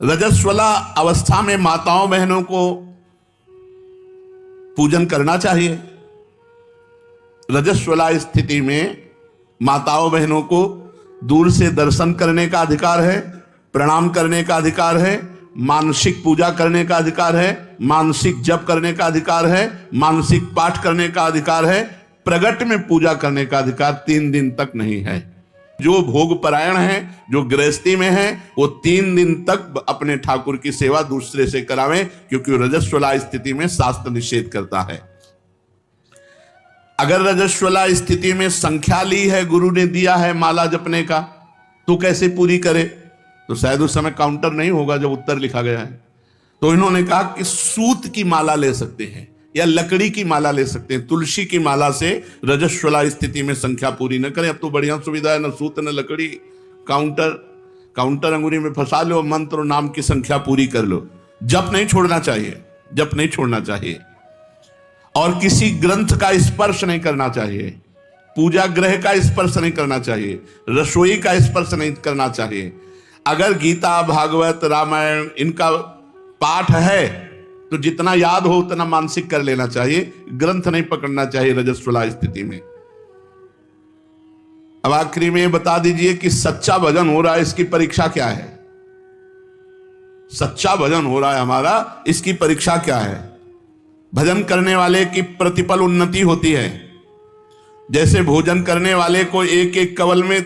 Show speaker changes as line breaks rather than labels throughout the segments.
रजस्वला अवस्था में माताओं बहनों को पूजन करना चाहिए। रजस्वला स्थिति में माताओं बहनों को दूर से दर्शन करने का अधिकार है, प्रणाम करने का अधिकार है, मानसिक पूजा करने का अधिकार है, मानसिक जप करने का अधिकार है, मानसिक पाठ करने का अधिकार है। प्रगट में पूजा करने का अधिकार 3 दिन तक नहीं है। जो भोग परायण है, जो गृहस्थी में है, वो 3 दिन तक अपने ठाकुर की सेवा दूसरे से करावें, क्योंकि रजस्वला स्थिति में शास्त्र निषेध करता है। अगर रजस्वला स्थिति में संख्या ली है, गुरु ने दिया है माला जपने का, तो कैसे पूरी करे? तो शायद उस समय काउंटर नहीं होगा जब उत्तर लिखा गया है। तो इन्होंने कहा कि सूत की माला ले सकते हैं या लकड़ी की माला ले सकते हैं। तुलसी की माला से रजस्वला स्थिति में संख्या पूरी न करें। अब तो बढ़िया सुविधा है, न सूत न लकड़ी, काउंटर अंगुरी में फंसा लो, मंत्र और नाम की संख्या पूरी कर लो। जप नहीं छोड़ना चाहिए, जप नहीं छोड़ना चाहिए। और किसी ग्रंथ का स्पर्श नहीं करना चाहिए, पूजा ग्रह का स्पर्श नहीं करना चाहिए, रसोई का स्पर्श नहीं करना चाहिए। अगर गीता, भागवत, रामायण इनका पाठ है तो जितना याद हो उतना मानसिक कर लेना चाहिए, ग्रंथ नहीं पकड़ना चाहिए रजस्वला स्थिति में। अब आखिरी में बता दीजिए कि सच्चा भजन हो रहा है, इसकी परीक्षा क्या है? सच्चा भजन हो रहा है हमारा, इसकी परीक्षा क्या है? भजन करने वाले की प्रतिपल उन्नति होती है। जैसे भोजन करने वाले को एक एक कवल में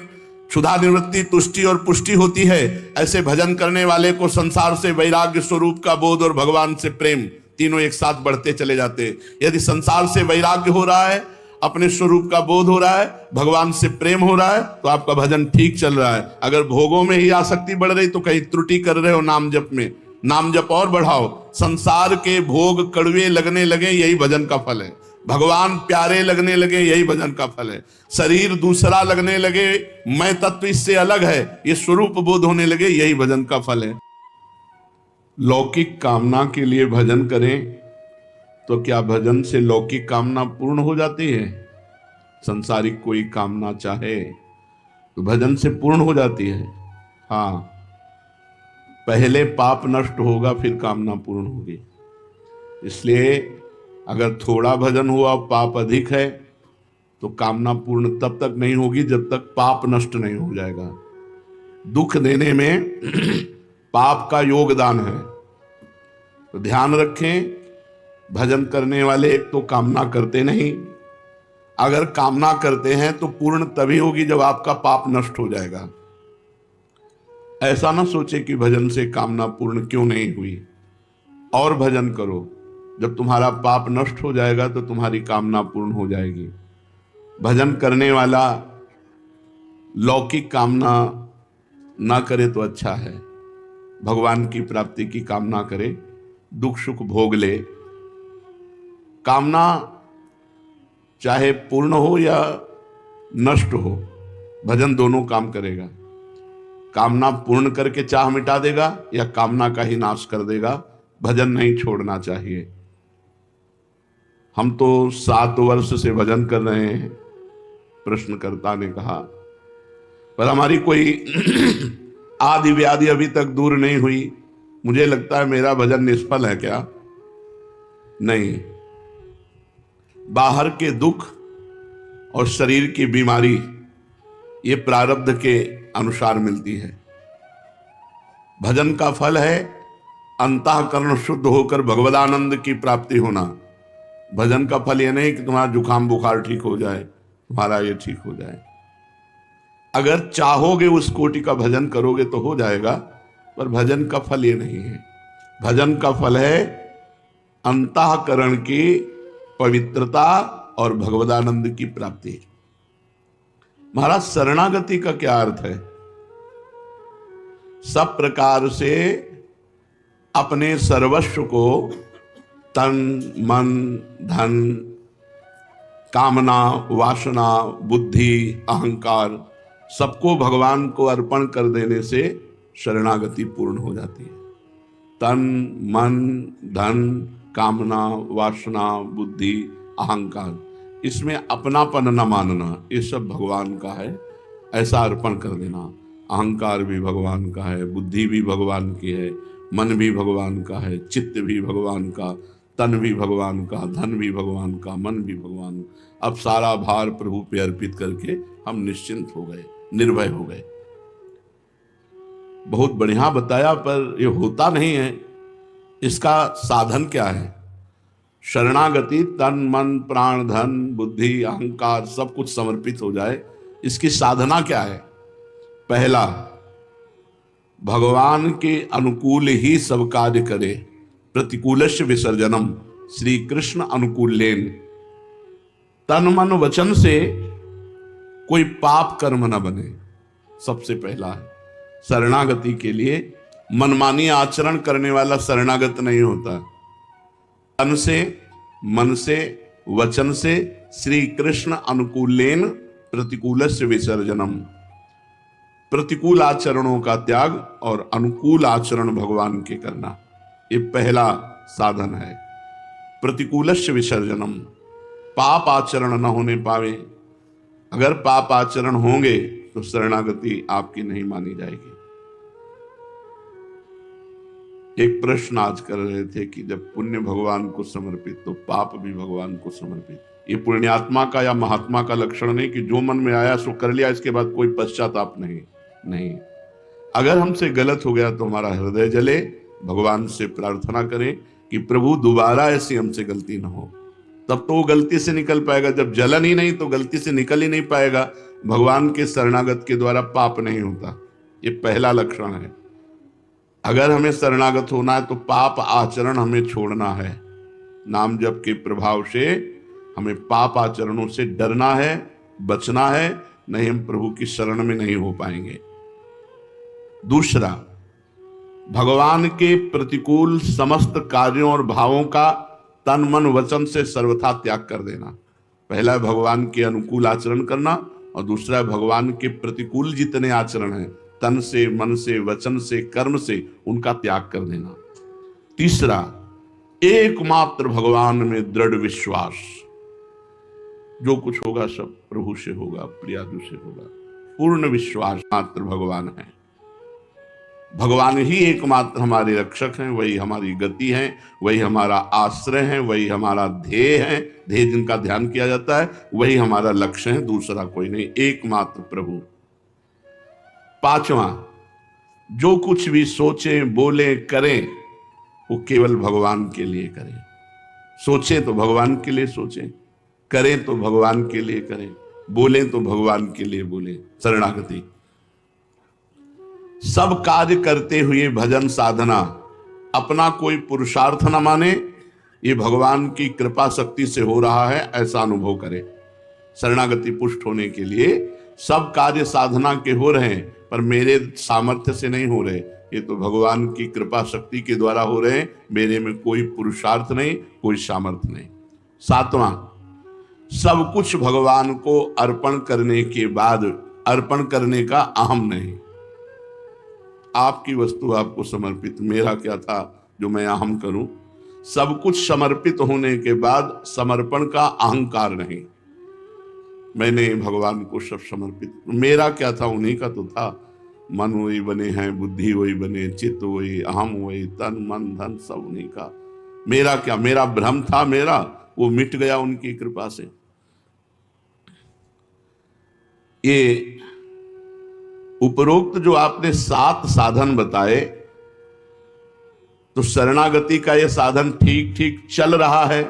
क्षुधा निवृत्ति, तुष्टि और पुष्टि होती है, ऐसे भजन करने वाले को संसार से वैराग्य स्वरूप का बोध और भगवान से प्रेम तीनों एक साथ बढ़ते चले जाते। यदि संसार से वैराग्य हो रहा है, अपने स्वरूप का बोध हो रहा है, भगवान से प्रेम हो रहा है, तो आपका भजन ठीक चल रहा है। अगर भोगों में ही आसक्ति बढ़ रही तो कहीं त्रुटि कर रहे हो नाम जप में। नाम जप और बढ़ाओ। संसार के भोग कड़वे लगने लगे, यही भजन का फल है। भगवान प्यारे लगने लगे, यही भजन का फल है। शरीर दूसरा लगने लगे, मैं तत्व इससे अलग है, ये स्वरूप बोध होने लगे, यही भजन का फल है। लौकिक कामना के लिए भजन करें तो क्या भजन से लौकिक कामना पूर्ण हो जाती है? संसारिक कोई कामना चाहे तो भजन से पूर्ण हो जाती है। हाँ, पहले पाप नष्ट होगा, फिर कामना पूर्ण होगी। इसलिए अगर थोड़ा भजन हुआ, पाप अधिक है, तो कामना पूर्ण तब तक नहीं होगी जब तक पाप नष्ट नहीं हो जाएगा। दुख देने में पाप का योगदान है, तो ध्यान रखें। भजन करने वाले एक तो कामना करते नहीं, अगर कामना करते हैं तो पूर्ण तभी होगी जब आपका पाप नष्ट हो जाएगा। ऐसा ना सोचे कि भजन से कामना पूर्ण क्यों नहीं हुई, और भजन करो। जब तुम्हारा पाप नष्ट हो जाएगा तो तुम्हारी कामना पूर्ण हो जाएगी। भजन करने वाला लौकिक कामना ना करे तो अच्छा है, भगवान की प्राप्ति की कामना करे, दुख सुख भोग ले। कामना चाहे पूर्ण हो या नष्ट हो, भजन दोनों काम करेगा। कामना पूर्ण करके चाह मिटा देगा या कामना का ही नाश कर देगा। भजन नहीं छोड़ना चाहिए। हम तो 7 वर्ष से भजन कर रहे हैं, प्रश्नकर्ता ने कहा, पर हमारी कोई आदि व्याधि अभी तक दूर नहीं हुई। मुझे लगता है मेरा भजन निष्फल है क्या? नहीं, बाहर के दुख और शरीर की बीमारी ये प्रारब्ध के अनुसार मिलती है। भजन का फल है अंतःकरण शुद्ध होकर भगवदानंद की प्राप्ति होना। भजन का फल ये नहीं कि तुम्हारा जुकाम बुखार ठीक हो जाए, तुम्हारा ये ठीक हो जाए। अगर चाहोगे उस कोटि का भजन करोगे तो हो जाएगा, पर भजन का फल ये नहीं है। भजन का फल है अंतःकरण की पवित्रता और भगवदानंद की प्राप्ति। महाराज, शरणागति का क्या अर्थ है? सब प्रकार से अपने सर्वस्व को, तन मन धन, कामना, वासना, बुद्धि, अहंकार, सबको भगवान को अर्पण कर देने से शरणागति पूर्ण हो जाती है। तन मन धन, कामना, वासना, बुद्धि, अहंकार, इसमें अपनापन न मानना, ये सब भगवान का है, ऐसा अर्पण कर देना। अहंकार भी भगवान का है, बुद्धि भी भगवान की है, मन भी भगवान का है, चित्त भी भगवान का, तन भी भगवान का, धन भी भगवान का, मन भी भगवान। अब सारा भार प्रभु पे अर्पित करके हम निश्चिंत हो गए, निर्भय हो गए। बहुत बढ़िया बताया, पर ये होता नहीं है। इसका साधन क्या है? शरणागति, तन मन प्राण धन बुद्धि अहंकार सब कुछ समर्पित हो जाए। इसकी साधना क्या है? पहला, भगवान के अनुकूल ही सब कार्य करे, प्रतिकूलस्य विसर्जनम, श्री कृष्ण अनुकूलेन। तन मन वचन से कोई पाप कर्म न बने, सबसे पहला है। शरणागति के लिए मनमानी आचरण करने वाला शरणागत नहीं होता। तन से, मन से, वचन से श्री कृष्ण अनुकूलेन प्रतिकूलस्य विसर्जनम, प्रतिकूल आचरणों का त्याग और अनुकूल आचरण भगवान के करना, ये पहला साधन है। प्रतिकूलस्य विसर्जनम, पाप आचरण न होने पावे। अगर पाप आचरण होंगे तो शरणागति आपकी नहीं मानी जाएगी। एक प्रश्न आज कर रहे थे कि जब पुण्य भगवान को समर्पित तो पाप भी भगवान को समर्पित। ये पुण्यात्मा का या महात्मा का लक्षण नहीं कि जो मन में आया सो कर लिया, इसके बाद कोई पश्चाताप नहीं। अगर हमसे गलत हो गया तो हमारा हृदय जले, भगवान से प्रार्थना करें कि प्रभु दोबारा ऐसी हमसे गलती ना हो। तब तो वो गलती से निकल पाएगा। जब जलन ही नहीं तो गलती से निकल ही नहीं पाएगा। भगवान के शरणागत के द्वारा पाप नहीं होता, ये पहला लक्षण है। अगर हमें शरणागत होना है तो पाप आचरण हमें छोड़ना है। नाम जप के प्रभाव से हमें पाप आचरणों से डरना है, बचना है, नहीं हम प्रभु की शरण में नहीं हो पाएंगे। दूसरा, भगवान के प्रतिकूल समस्त कार्यों और भावों का तन मन वचन से सर्वथा त्याग कर देना। पहला है भगवान के अनुकूल आचरण करना, और दूसरा है भगवान के प्रतिकूल जितने आचरण हैं, तन से, मन से, वचन से, कर्म से, उनका त्याग कर देना। तीसरा, एकमात्र भगवान में दृढ़ विश्वास। जो कुछ होगा सब प्रभु से होगा, प्रियादु से होगा। पूर्ण विश्वास मात्र भगवान है। भगवान ही एकमात्र हमारे रक्षक हैं, वही हमारी गति है, वही हमारा आश्रय है, वही हमारा ध्येय है। ध्येय जिनका ध्यान किया जाता है वही हमारा लक्ष्य है, दूसरा कोई नहीं, एकमात्र प्रभु। पांचवा, जो कुछ भी सोचे बोले करें वो केवल भगवान के लिए करें। सोचे तो भगवान के लिए सोचें, करें तो भगवान के लिए करें, बोलें तो भगवान के लिए बोलें। शरणागति। सब कार्य करते हुए भजन साधना अपना कोई पुरुषार्थ न माने, ये भगवान की कृपा शक्ति से हो रहा है ऐसा अनुभव करे। शरणागति पुष्ट होने के लिए सब कार्य साधना के हो रहे हैं, पर मेरे सामर्थ्य से नहीं हो रहे, ये तो भगवान की कृपा शक्ति के द्वारा हो रहे हैं। मेरे में कोई पुरुषार्थ नहीं, कोई सामर्थ्य नहीं। सातवां, सब कुछ भगवान को अर्पण करने के बाद अर्पण करने का अहम नहीं। आपकी वस्तु आपको समर्पित, मेरा क्या था जो मैं अहम करूं। सब कुछ समर्पित होने के बाद समर्पण का अहंकार नहीं। मैंने भगवान को सब समर्पित, मेरा क्या था, उन्हीं का तो था। मन वही बने हैं, बुद्धि वही बने, चित्त वही, अहम वही, तन मन धन सब उन्हीं का। मेरा क्या, मेरा भ्रम था, मेरा वो मिट गया उनकी कृपा से। ये उपरोक्त जो आपने 7 साधन बताए, तो शरणागति का ये साधन ठीक ठीक चल रहा है।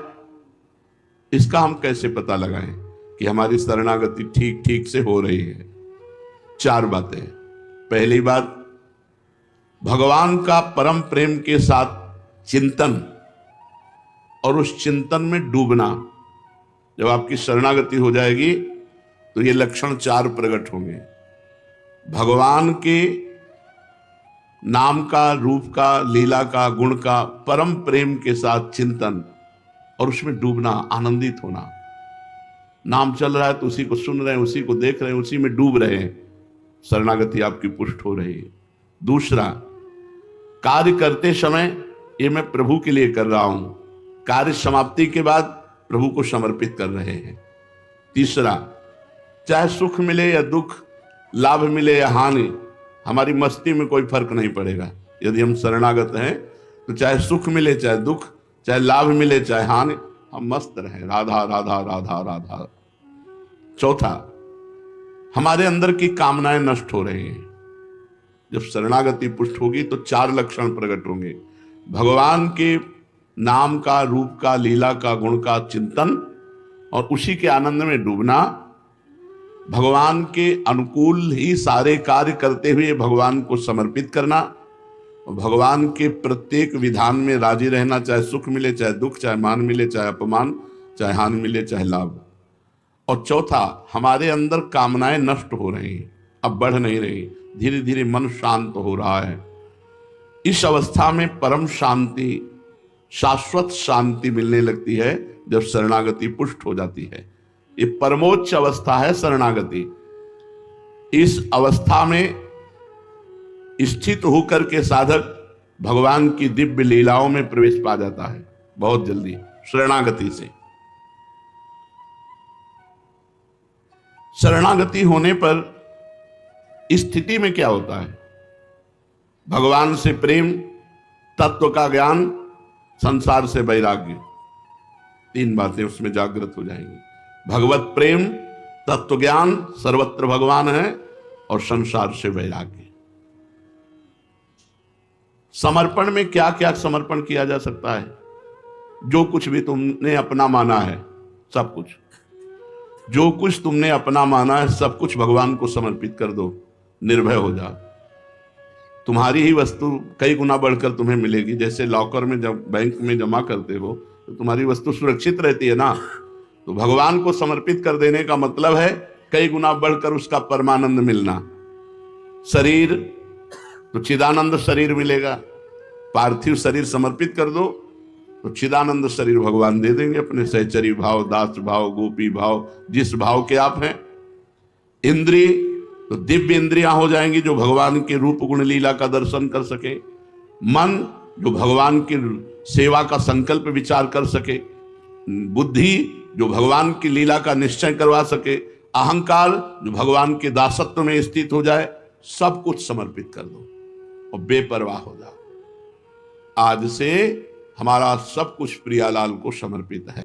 इसका हम कैसे पता लगाएं कि हमारी शरणागति ठीक ठीक से हो रही है? 4 बातें। पहली बात, भगवान का परम प्रेम के साथ चिंतन और उस चिंतन में डूबना। जब आपकी शरणागति हो जाएगी तो ये लक्षण 4 प्रकट होंगे। भगवान के नाम का, रूप का, लीला का, गुण का परम प्रेम के साथ चिंतन और उसमें डूबना, आनंदित होना। नाम चल रहा है तो उसी को सुन रहे हैं, उसी को देख रहे हैं, उसी में डूब रहे हैं, शरणागति आपकी पुष्ट हो रही है। दूसरा, कार्य करते समय ये मैं प्रभु के लिए कर रहा हूं, कार्य समाप्ति के बाद प्रभु को समर्पित कर रहे हैं। तीसरा, चाहे सुख मिले या दुख, लाभ मिले या हानि, हमारी मस्ती में कोई फर्क नहीं पड़ेगा। यदि हम शरणागत हैं तो चाहे सुख मिले चाहे दुख, चाहे लाभ मिले चाहे हानि, हम मस्त रहें, राधा राधा राधा राधा। चौथा, हमारे अंदर की कामनाएं नष्ट हो रही हैं। जब शरणागति पुष्ट होगी तो 4 लक्षण प्रकट होंगे। भगवान के नाम का, रूप का, लीला का, गुण का चिंतन और उसी के आनंद में डूबना, भगवान के अनुकूल ही सारे कार्य करते हुए भगवान को समर्पित करना, भगवान के प्रत्येक विधान में राजी रहना, चाहे सुख मिले चाहे दुख, चाहे मान मिले चाहे अपमान, चाहे हानि मिले चाहे लाभ। और चौथा, हमारे अंदर कामनाएं नष्ट हो रही, अब बढ़ नहीं रही, धीरे धीरे मन शांत हो रहा है। इस अवस्था में परम शांति, शाश्वत शांति मिलने लगती है जब शरणागति पुष्ट हो जाती है। ये परमोच्च अवस्था है शरणागति। इस अवस्था में स्थित होकर के साधक भगवान की दिव्य लीलाओं में प्रवेश पा जाता है बहुत जल्दी शरणागति से। शरणागति होने पर स्थिति में क्या होता है? भगवान से प्रेम, तत्व का ज्ञान, संसार से वैराग्य, 3 बातें उसमें जागृत हो जाएंगी। भगवत प्रेम, तत्व ज्ञान, सर्वत्र भगवान है, और संसार से वैराग्य। समर्पण में क्या क्या समर्पण किया जा सकता है? जो कुछ भी तुमने अपना माना है, सब कुछ, जो कुछ तुमने अपना माना है, सब कुछ भगवान को समर्पित कर दो। निर्भय हो जा। तुम्हारी ही वस्तु कई गुना बढ़कर तुम्हें मिलेगी। जैसे लॉकर में जब बैंक में जमा करते हो तो तुम्हारी वस्तु सुरक्षित रहती है ना, तो भगवान को समर्पित कर देने का मतलब है कई गुना बढ़कर उसका परमानंद मिलना। शरीर तो चिदानंद शरीर मिलेगा, पार्थिव शरीर समर्पित कर दो तो चिदानंद शरीर भगवान दे देंगे अपने सहचरी भाव, दास भाव, गोपी भाव, जिस भाव के आप हैं। इंद्रिय तो दिव्य इंद्रियां हो जाएंगी जो भगवान के रूप गुण लीला का दर्शन कर सके। मन जो भगवान की सेवा का संकल्प विचार कर सके। बुद्धि जो भगवान की लीला का निश्चय करवा सके। अहंकार जो भगवान के दासत्व में स्थित हो जाए। सब कुछ समर्पित कर दो और बेपरवाह हो जाओ। आज से हमारा सब कुछ प्रियालाल को समर्पित है।